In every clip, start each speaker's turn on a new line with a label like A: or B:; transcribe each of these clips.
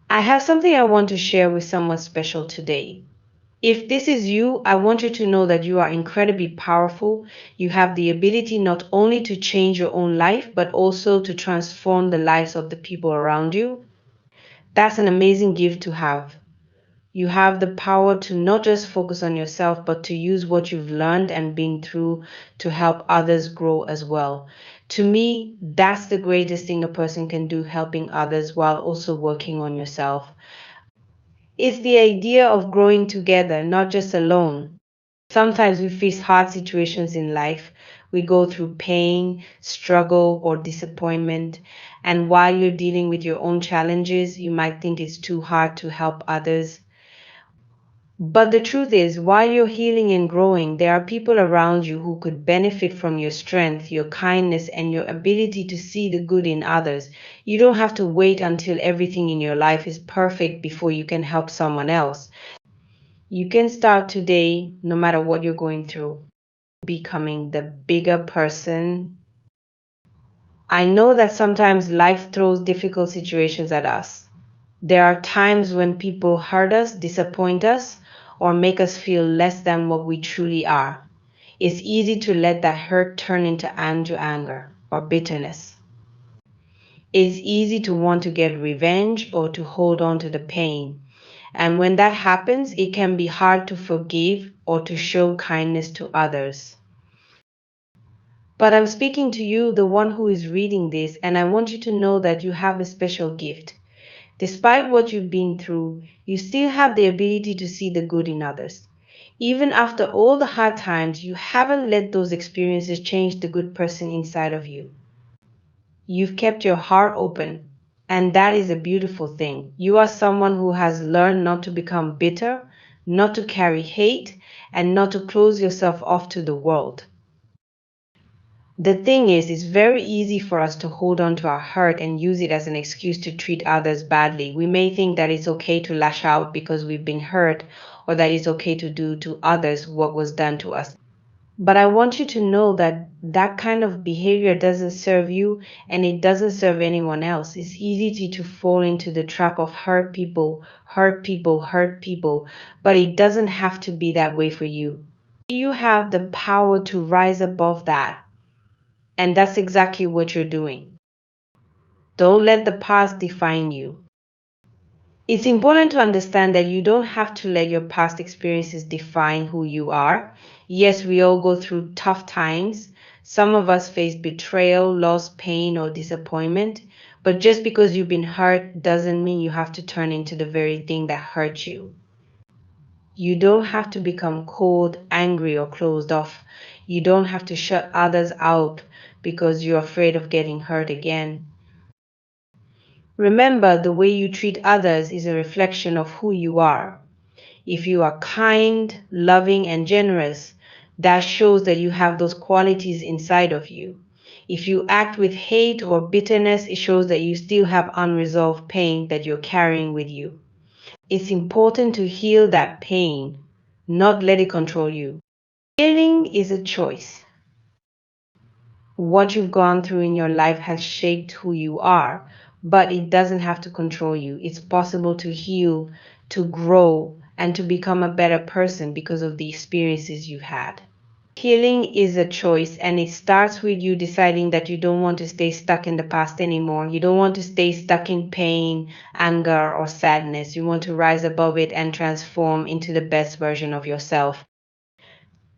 A: I have something I want to share with someone special today. If this is you, I want you to know that you are incredibly powerful. You have the ability not only to change your own life, but also to transform the lives of the people around you. That's an amazing gift to have. You have the power to not just focus on yourself, but to use what you've learned and been through to help others grow as well. To me, that's the greatest thing a person can do, helping others while also working on yourself. It's the idea of growing together, not just alone. Sometimes we face hard situations in life. We go through pain, struggle, or disappointment. And while you're dealing with your own challenges, you might think it's too hard to help others. But the truth is, while you're healing and growing, there are people around you who could benefit from your strength, your kindness, and your ability to see the good in others. You don't have to wait until everything in your life is perfect before you can help someone else. You can start today, no matter what you're going through, becoming the bigger person. I know that sometimes life throws difficult situations at us. There are times when people hurt us, disappoint us, or make us feel less than what we truly are. It's easy to let that hurt turn into anger or bitterness. It's easy to want to get revenge or to hold on to the pain. And when that happens, it can be hard to forgive or to show kindness to others. But I'm speaking to you, the one who is reading this, and I want you to know that you have a special gift. Despite what you've been through, you still have the ability to see the good in others. Even after all the hard times, you haven't let those experiences change the good person inside of you. You've kept your heart open, and that is a beautiful thing. You are someone who has learned not to become bitter, not to carry hate, and not to close yourself off to the world. The thing is, it's very easy for us to hold on to our hurt and use it as an excuse to treat others badly. We may think that it's okay to lash out because we've been hurt, or that it's okay to do to others what was done to us. But I want you to know that that kind of behavior doesn't serve you and it doesn't serve anyone else. It's easy to fall into the trap of hurt people, hurt people, hurt people, but it doesn't have to be that way for you. You have the power to rise above that. And that's exactly what you're doing. Don't let the past define you. It's important to understand that you don't have to let your past experiences define who you are. Yes, we all go through tough times. Some of us face betrayal, loss, pain, or disappointment. But just because you've been hurt doesn't mean you have to turn into the very thing that hurt you. You don't have to become cold, angry, or closed off. You don't have to shut others out because you're afraid of getting hurt again. Remember, the way you treat others is a reflection of who you are. If you are kind, loving, and generous, that shows that you have those qualities inside of you. If you act with hate or bitterness, it shows that you still have unresolved pain that you're carrying with you. It's important to heal that pain, not let it control you. Healing is a choice. What you've gone through in your life has shaped who you are, but it doesn't have to control you. It's possible to heal, to grow, and to become a better person because of the experiences you've had. Healing is a choice, and it starts with you deciding that you don't want to stay stuck in the past anymore. You don't want to stay stuck in pain, anger, or sadness. You want to rise above it and transform into the best version of yourself.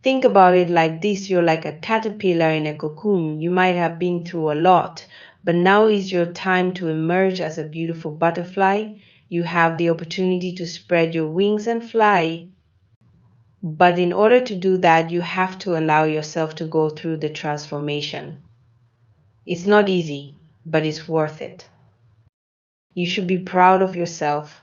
A: Think about it like this: you're like a caterpillar in a cocoon. You might have been through a lot, but now is your time to emerge as a beautiful butterfly. You have the opportunity to spread your wings and fly. But in order to do that, you have to allow yourself to go through the transformation. It's not easy, but it's worth it. You should be proud of yourself.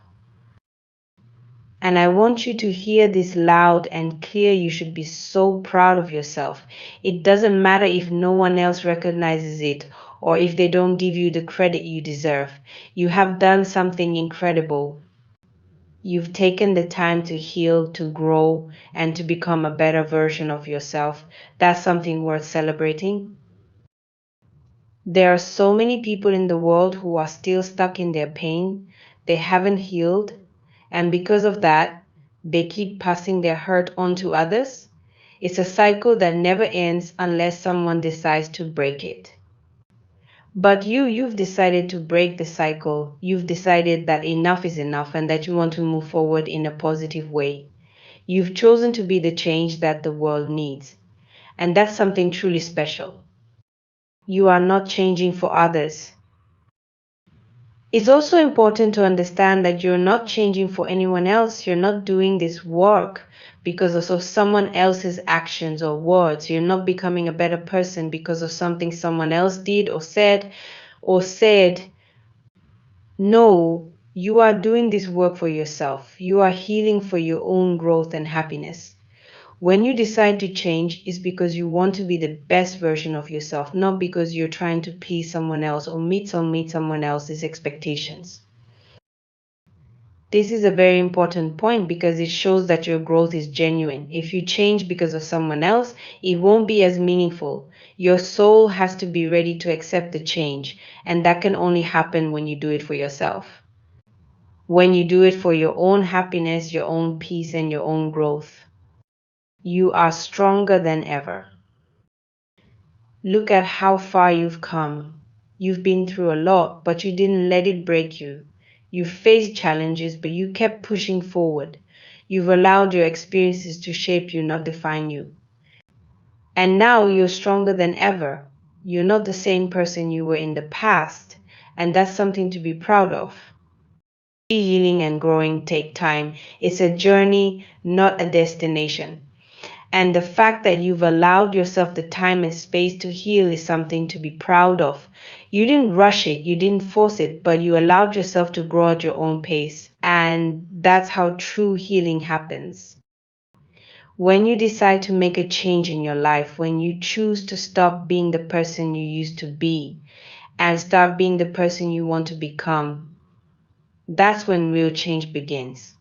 A: And I want you to hear this loud and clear. You should be so proud of yourself. It doesn't matter if no one else recognizes it or if they don't give you the credit you deserve. You have done something incredible. You've taken the time to heal, to grow, and to become a better version of yourself. That's something worth celebrating. There are so many people in the world who are still stuck in their pain. they haven't healed, and because of that, they keep passing their hurt on to others. It's a cycle that never ends unless someone decides to break it. But you've decided to break the cycle. You've decided that enough is enough and that you want to move forward in a positive way. You've chosen to be the change that the world needs. And that's something truly special. You are not changing for others. It's also important to understand that you're not changing for anyone else. You're not doing this work because of someone else's actions or words. You're not becoming a better person because of something someone else did or said. No, you are doing this work for yourself. You are healing for your own growth and happiness. When you decide to change, it's because you want to be the best version of yourself, not because you're trying to please someone else or meet someone else's expectations. This is a very important point because it shows that your growth is genuine. If you change because of someone else, it won't be as meaningful. Your soul has to be ready to accept the change, and that can only happen when you do it for yourself. When you do it for your own happiness, your own peace, and your own growth, you are stronger than ever. Look at how far you've come. You've been through a lot, but you didn't let it break you. You faced challenges, but you kept pushing forward. You've allowed your experiences to shape you, not define you. And now you're stronger than ever. You're not the same person you were in the past, and that's something to be proud of. Healing and growing take time. It's a journey, not a destination. And the fact that you've allowed yourself the time and space to heal is something to be proud of. You didn't rush it, you didn't force it, but you allowed yourself to grow at your own pace. And that's how true healing happens. When you decide to make a change in your life, when you choose to stop being the person you used to be and start being the person you want to become, that's when real change begins.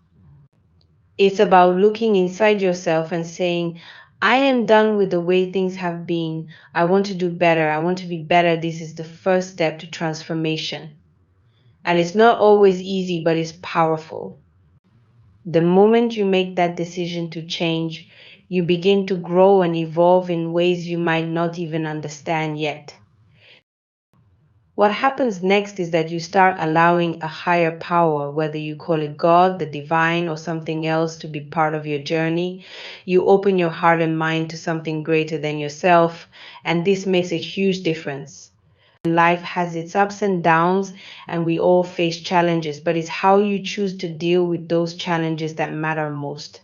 A: It's about looking inside yourself and saying, I am done with the way things have been. I want to do better. I want to be better. This is the first step to transformation. And it's not always easy, but it's powerful. The moment you make that decision to change, you begin to grow and evolve in ways you might not even understand yet. What happens next is that you start allowing a higher power, whether you call it God, the divine, or something else, to be part of your journey. You open your heart and mind to something greater than yourself, and this makes a huge difference. Life has its ups and downs, and we all face challenges, but it's how you choose to deal with those challenges that matter most.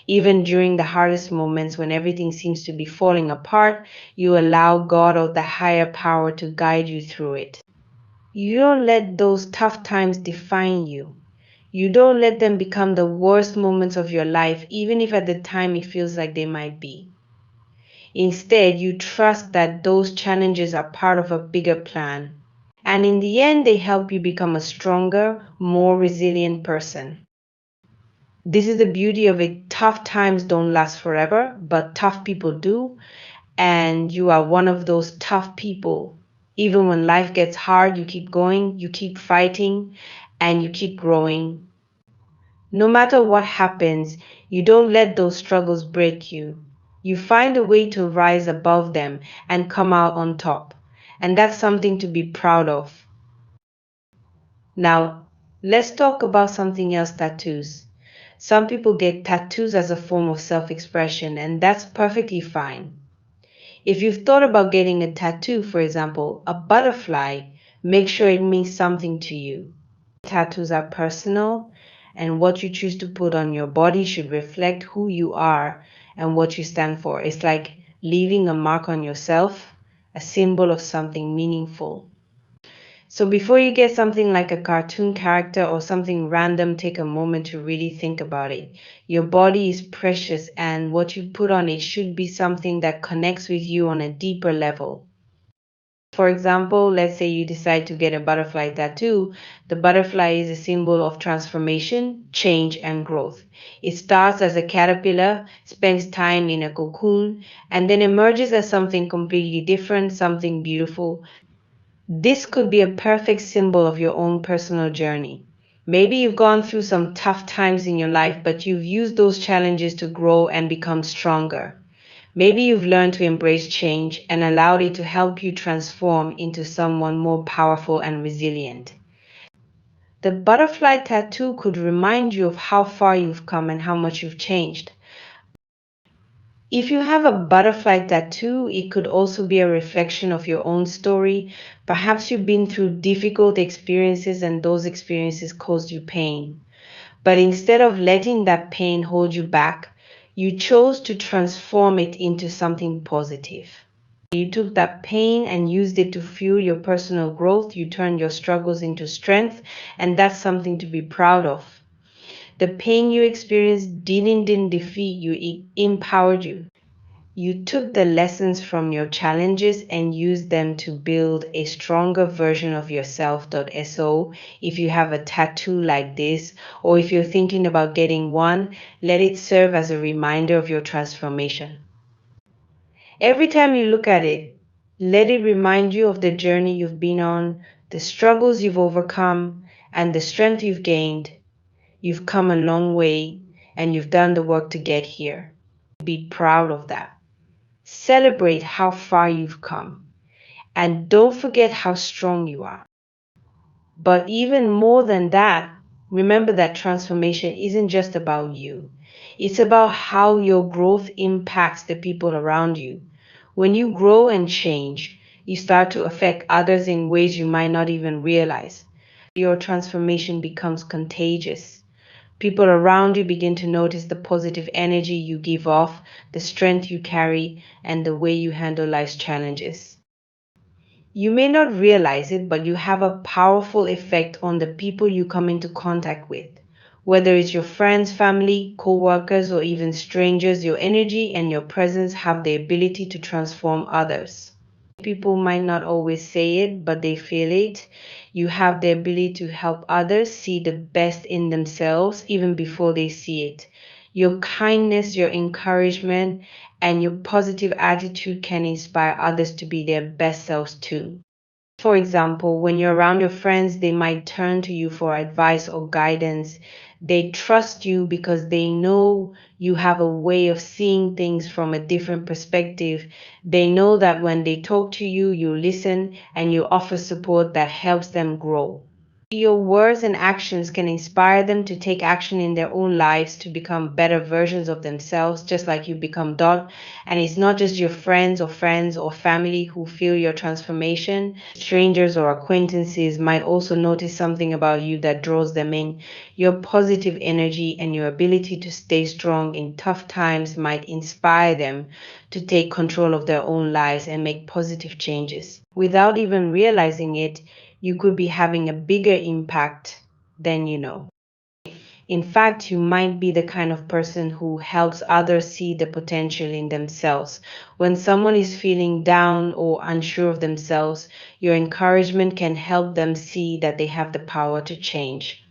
A: Even during the hardest moments when everything seems to be falling apart, you allow God or the higher power to guide you through it. You don't let those tough times define you. You don't let them become the worst moments of your life, even if at the time it feels like they might be. Instead, you trust that those challenges are part of a bigger plan. And in the end, they help you become a stronger, more resilient person. This is the beauty of it. Tough times don't last forever, but tough people do. And you are one of those tough people. Even when life gets hard, you keep going, you keep fighting, and you keep growing. No matter what happens, you don't let those struggles break you. You find a way to rise above them and come out on top. And that's something to be proud of. Now, let's talk about something else: tattoos. Some people get tattoos as a form of self expression, and that's perfectly fine. If you've thought about getting a tattoo, for example, a butterfly, make sure it means something to you. Tattoos are personal, and what you choose to put on your body should reflect who you are and what you stand for. It's like leaving a mark on yourself, a symbol of something meaningful. So before you get something like a cartoon character or something random, take a moment to really think about it. Your body is precious, and what you put on it should be something that connects with you on a deeper level. For example, let's say you decide to get a butterfly tattoo. The butterfly is a symbol of transformation, change, and growth. It starts as a caterpillar, spends time in a cocoon, and then emerges as something completely different, something beautiful. This could be a perfect symbol of your own personal journey. Maybe you've gone through some tough times in your life, but you've used those challenges to grow and become stronger. Maybe you've learned to embrace change and allowed it to help you transform into someone more powerful and resilient. The butterfly tattoo could remind you of how far you've come and how much you've changed. If you have a butterfly tattoo, it could also be a reflection of your own story. Perhaps you've been through difficult experiences and those experiences caused you pain. But instead of letting that pain hold you back, you chose to transform it into something positive. You took that pain and used it to fuel your personal growth. You turned your struggles into strength, and that's something to be proud of. The pain you experienced didn't defeat you, it empowered you. You took the lessons from your challenges and used them to build a stronger version of yourself. So, if you have a tattoo like this, or if you're thinking about getting one, let it serve as a reminder of your transformation. Every time you look at it, let it remind you of the journey you've been on, the struggles you've overcome, and the strength you've gained. You've come a long way, and you've done the work to get here. Be proud of that. Celebrate how far you've come, and don't forget how strong you are. But even more than that, remember that transformation isn't just about you. It's about how your growth impacts the people around you. When you grow and change, you start to affect others in ways you might not even realize. Your transformation becomes contagious. People around you begin to notice the positive energy you give off, the strength you carry, and the way you handle life's challenges. You may not realize it, but you have a powerful effect on the people you come into contact with. Whether it's your friends, family, co workers, or even strangers, your energy and your presence have the ability to transform others. People might not always say it, but they feel it. You have the ability to help others see the best in themselves even before they see it. Your kindness, your encouragement, and your positive attitude can inspire others to be their best selves too. For example, when you're around your friends, they might turn to you for advice or guidance. They trust you because they know you have a way of seeing things from a different perspective. They know that when they talk to you, you listen and you offer support that helps them grow. Your words and actions can inspire them to take action in their own lives to become better versions of themselves, just like you become Dot. And it's not just your friends or family who feel your transformation. Strangers or acquaintances might also notice something about you that draws them in. Your positive energy and your ability to stay strong in tough times might inspire them to take control of their own lives and make positive changes. Without even realizing it, you could be having a bigger impact than you know. In fact, you might be the kind of person who helps others see the potential in themselves. When someone is feeling down or unsure of themselves, your encouragement can help them see that they have the power to change.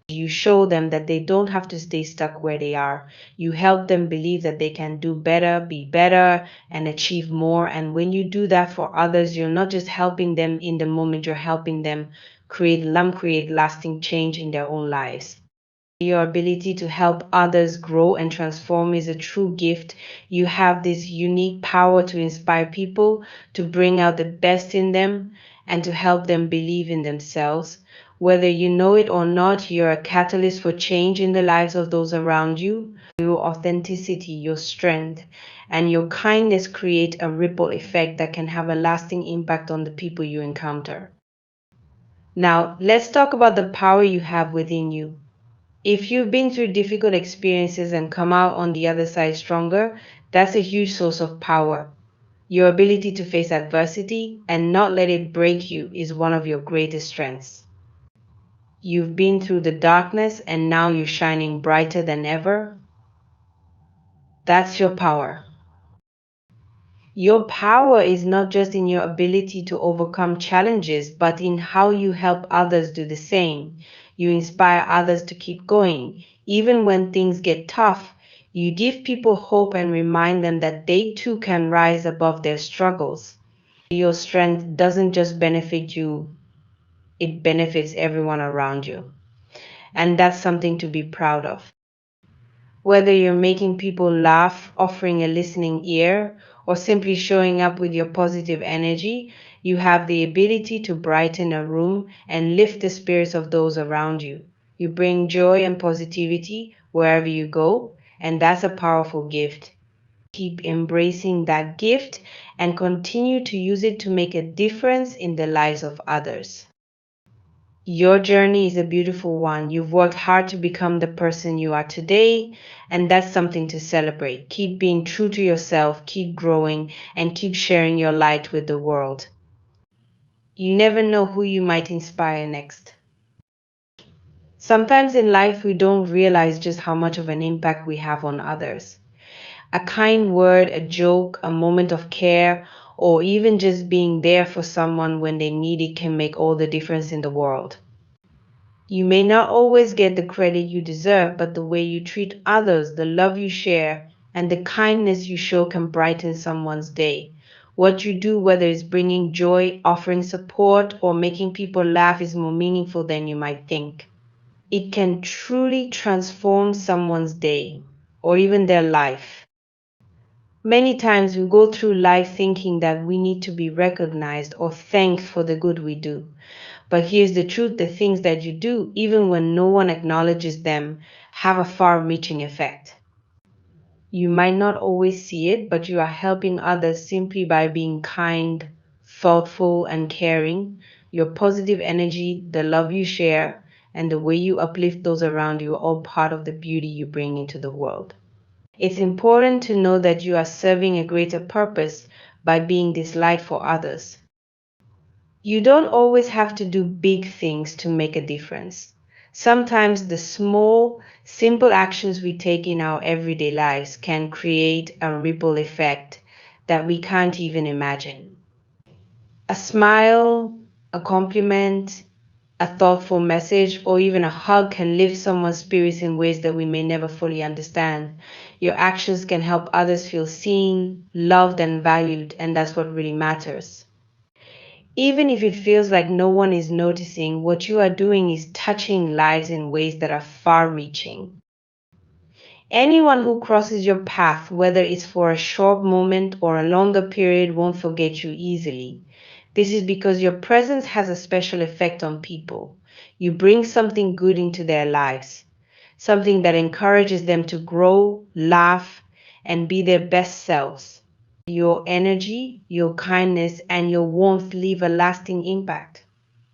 A: You show them that they don't have to stay stuck where they are. You help them believe that they can do better, be better, and achieve more. And when you do that for others, you're not just helping them in the moment, you're helping them create lasting change in their own lives. Your ability to help others grow and transform is a true gift. You have this unique power to inspire people, to bring out the best in them, and to help them believe in themselves. Whether you know it or not, you're a catalyst for change in the lives of those around you. Your authenticity, your strength, and your kindness create a ripple effect that can have a lasting impact on the people you encounter. Now, let's talk about the power you have within you. If you've been through difficult experiences and come out on the other side stronger, that's a huge source of power. Your ability to face adversity and not let it break you is one of your greatest strengths. You've been through the darkness and now you're shining brighter than ever. That's your power. Your power is not just in your ability to overcome challenges, but in how you help others do the same. You inspire others to keep going. Even when things get tough, you give people hope and remind them that they too can rise above their struggles. Your strength doesn't just benefit you, it benefits everyone around you. and that's something to be proud of. Whether you're making people laugh, offering a listening ear, or simply showing up with your positive energy, you have the ability to brighten a room and lift the spirits of those around you. You bring joy and positivity wherever you go, and that's a powerful gift. Keep embracing that gift and continue to use it to make a difference in the lives of others. Your journey is a beautiful one. You've worked hard to become the person you are today, and that's something to celebrate. Keep being true to yourself, keep growing, and keep sharing your light with the world. You never know who you might inspire next. Sometimes in life, we don't realize just how much of an impact we have on others. A kind word, a joke, a moment of care, or even just being there for someone when they need it can make all the difference in the world. You may not always get the credit you deserve, but the way you treat others, the love you share, and the kindness you show can brighten someone's day. What you do, whether it's bringing joy, offering support, or making people laugh, is more meaningful than you might think. It can truly transform someone's day or even their life. Many times we go through life thinking that we need to be recognized or thanked for the good we do. But here's the truth, the things that you do, even when no one acknowledges them, have a far reaching effect. You might not always see it, but you are helping others simply by being kind, thoughtful, and caring. Your positive energy, the love you share, and the way you uplift those around you are all part of the beauty you bring into the world. It's important to know that you are serving a greater purpose by being this light for others. You don't always have to do big things to make a difference. Sometimes the small, simple actions we take in our everyday lives can create a ripple effect that we can't even imagine. A smile, a compliment, a thoughtful message, or even a hug can lift someone's spirits in ways that we may never fully understand. Your actions can help others feel seen, loved, and valued, and that's what really matters. Even if it feels like no one is noticing, what you are doing is touching lives in ways that are far reaching. Anyone who crosses your path, whether it's for a short moment or a longer period, won't forget you easily. This is because your presence has a special effect on people. You bring something good into their lives, something that encourages them to grow, laugh, and be their best selves. Your energy, your kindness, and your warmth leave a lasting impact.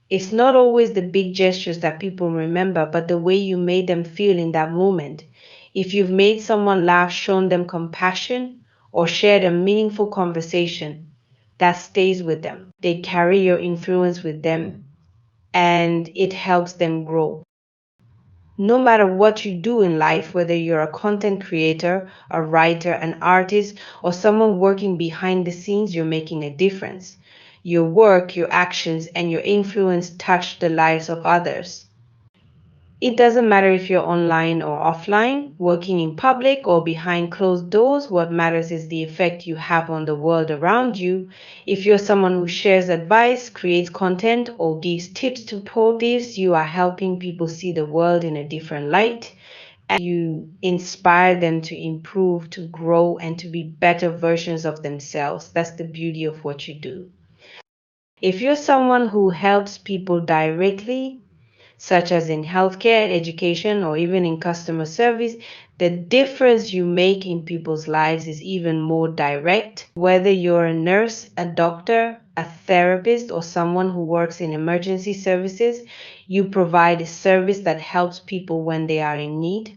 A: It's not always the big gestures that people remember, but the way you made them feel in that moment. If you've made someone laugh, shown them compassion, or shared a meaningful conversation, that stays with them. They carry your influence with them, and it helps them grow. No matter what you do in life, whether you're a content creator, a writer, an artist, or someone working behind the scenes, you're making a difference. Your work, your actions, and your influence touch the lives of others. It doesn't matter if you're online or offline, working in public or behind closed doors, what matters is the effect you have on the world around you. If you're someone who shares advice, creates content, or gives tips to thieves, you are helping people see the world in a different light. And you inspire them to improve, to grow, and to be better versions of themselves. That's the beauty of what you do. If you're someone who helps people directly, such as in healthcare, education, or even in customer service, the difference you make in people's lives is even more direct. Whether you're a nurse, a doctor, a therapist, or someone who works in emergency services, you provide a service that helps people when they are in need.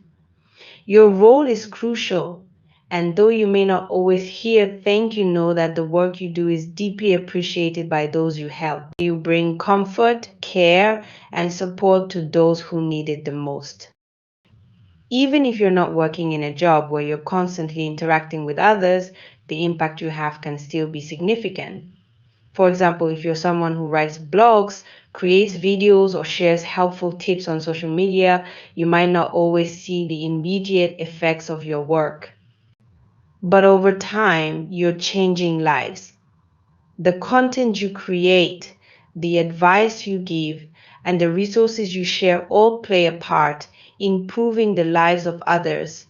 A: Your role is crucial, and though you may not always hear thank you, know that the work you do is deeply appreciated by those you help. You bring comfort, care, and support to those who need it the most. Even if you're not working in a job where you're constantly interacting with others, the impact you have can still be significant. For example, if you're someone who writes blogs, creates videos, or shares helpful tips on social media, you might not always see the immediate effects of your work. But over time, you're changing lives. The content you create, the advice you give, and the resources you share all play a part in improving the lives of others.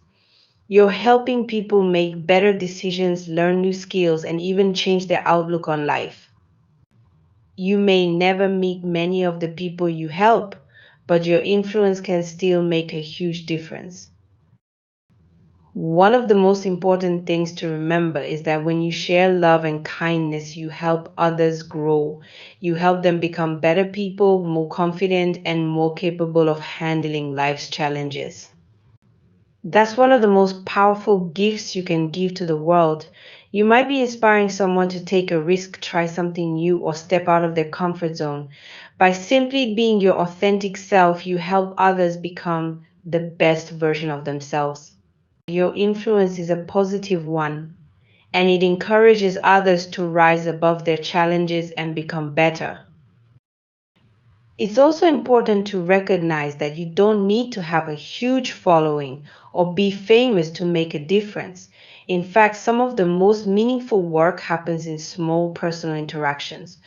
A: You're helping people make better decisions, learn new skills, and even change their outlook on life. You may never meet many of the people you help, but your influence can still make a huge difference. One of the most important things to remember is that when you share love and kindness, you help others grow. You help them become better people, more confident, and more capable of handling life's challenges. That's one of the most powerful gifts you can give to the world. You might be inspiring someone to take a risk, try something new, or step out of their comfort zone. By simply being your authentic self, you help others become the best version of themselves. Your influence is a positive one, and it encourages others to rise above their challenges and become better. It's also important to recognize that you don't need to have a huge following or be famous to make a difference. In fact, some of the most meaningful work happens in small personal interactions.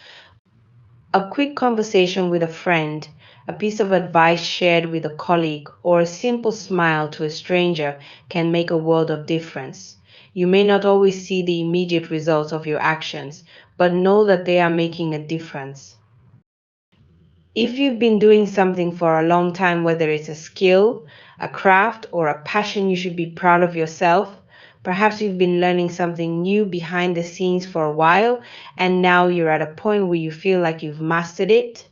A: A quick conversation with a friend, a piece of advice shared with a colleague, or a simple smile to a stranger can make a world of difference. You may not always see the immediate results of your actions, but know that they are making a difference. If you've been doing something for a long time, whether it's a skill, a craft, or a passion, you should be proud of yourself. Perhaps you've been learning something new behind the scenes for a while, and now you're at a point where you feel like you've mastered it.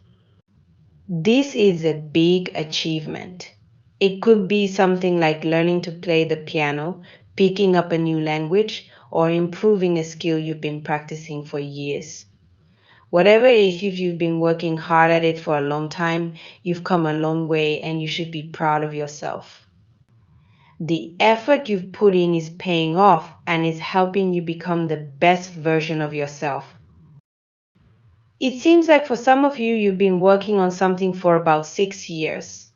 A: This is a big achievement. It could be something like learning to play the piano, picking up a new language, or improving a skill you've been practicing for years. Whatever it is, if you've been working hard at it for a long time, you've come a long way and you should be proud of yourself. The effort you've put in is paying off and is helping you become the best version of yourself. It seems like for some of you, you've been working on something for about 6 years.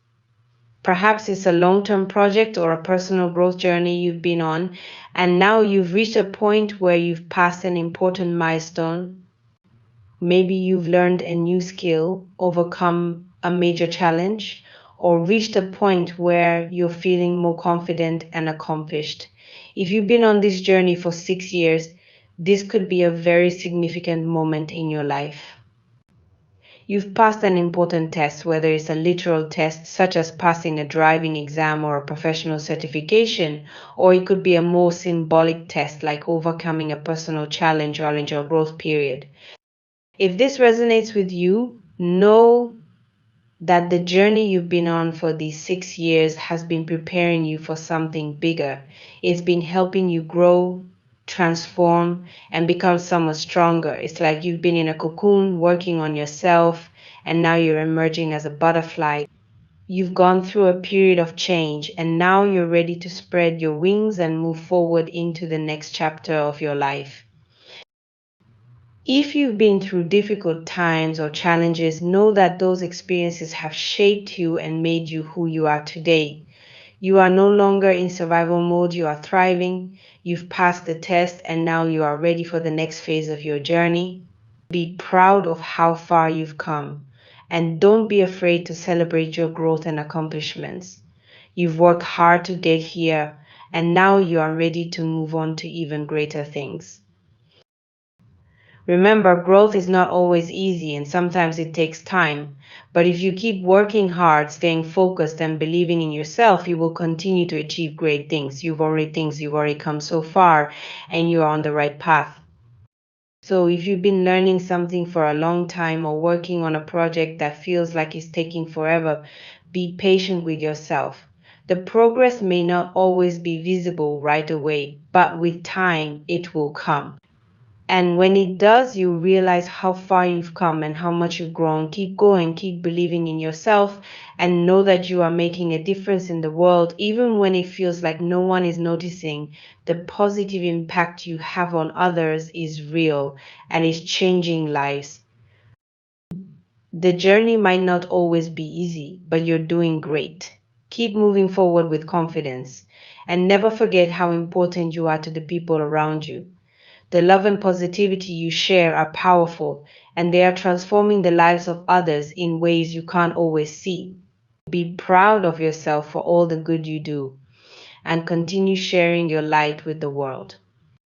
A: Perhaps it's a long-term project or a personal growth journey you've been on, and now you've reached a point where you've passed an important milestone. Maybe you've learned a new skill, overcome a major challenge, or reached a point where you're feeling more confident and accomplished. If you've been on this journey for 6 years, this could be a very significant moment in your life. You've passed an important test, whether it's a literal test such as passing a driving exam or a professional certification, or it could be a more symbolic test like overcoming a personal challenge or a growth period. If this resonates with you, know that the journey you've been on for these 6 years has been preparing you for something bigger. It's been helping you grow, transform, and become someone stronger. It's like you've been in a cocoon working on yourself, and now you're emerging as a butterfly. You've gone through a period of change, and now you're ready to spread your wings and move forward into the next chapter of your life. If you've been through difficult times or challenges, know that those experiences have shaped you and made you who you are today. You are no longer in survival mode, you are thriving. You've passed the test and now you are ready for the next phase of your journey. Be proud of how far you've come and don't be afraid to celebrate your growth and accomplishments. You've worked hard to get here and now you are ready to move on to even greater things. Remember, growth is not always easy and sometimes it takes time. But if you keep working hard, staying focused, and believing in yourself, you will continue to achieve great things. You've already come so far and you're on the right path. So if you've been learning something for a long time or working on a project that feels like it's taking forever, be patient with yourself. The progress may not always be visible right away, but with time, it will come. And when it does, you realize how far you've come and how much you've grown. Keep going, keep believing in yourself, and know that you are making a difference in the world, even when it feels like no one is noticing. The positive impact you have on others is real and is changing lives. The journey might not always be easy, but you're doing great. Keep moving forward with confidence, and never forget how important you are to the people around you. The love and positivity you share are powerful, and they are transforming the lives of others in ways you can't always see. Be proud of yourself for all the good you do and continue sharing your light with the world.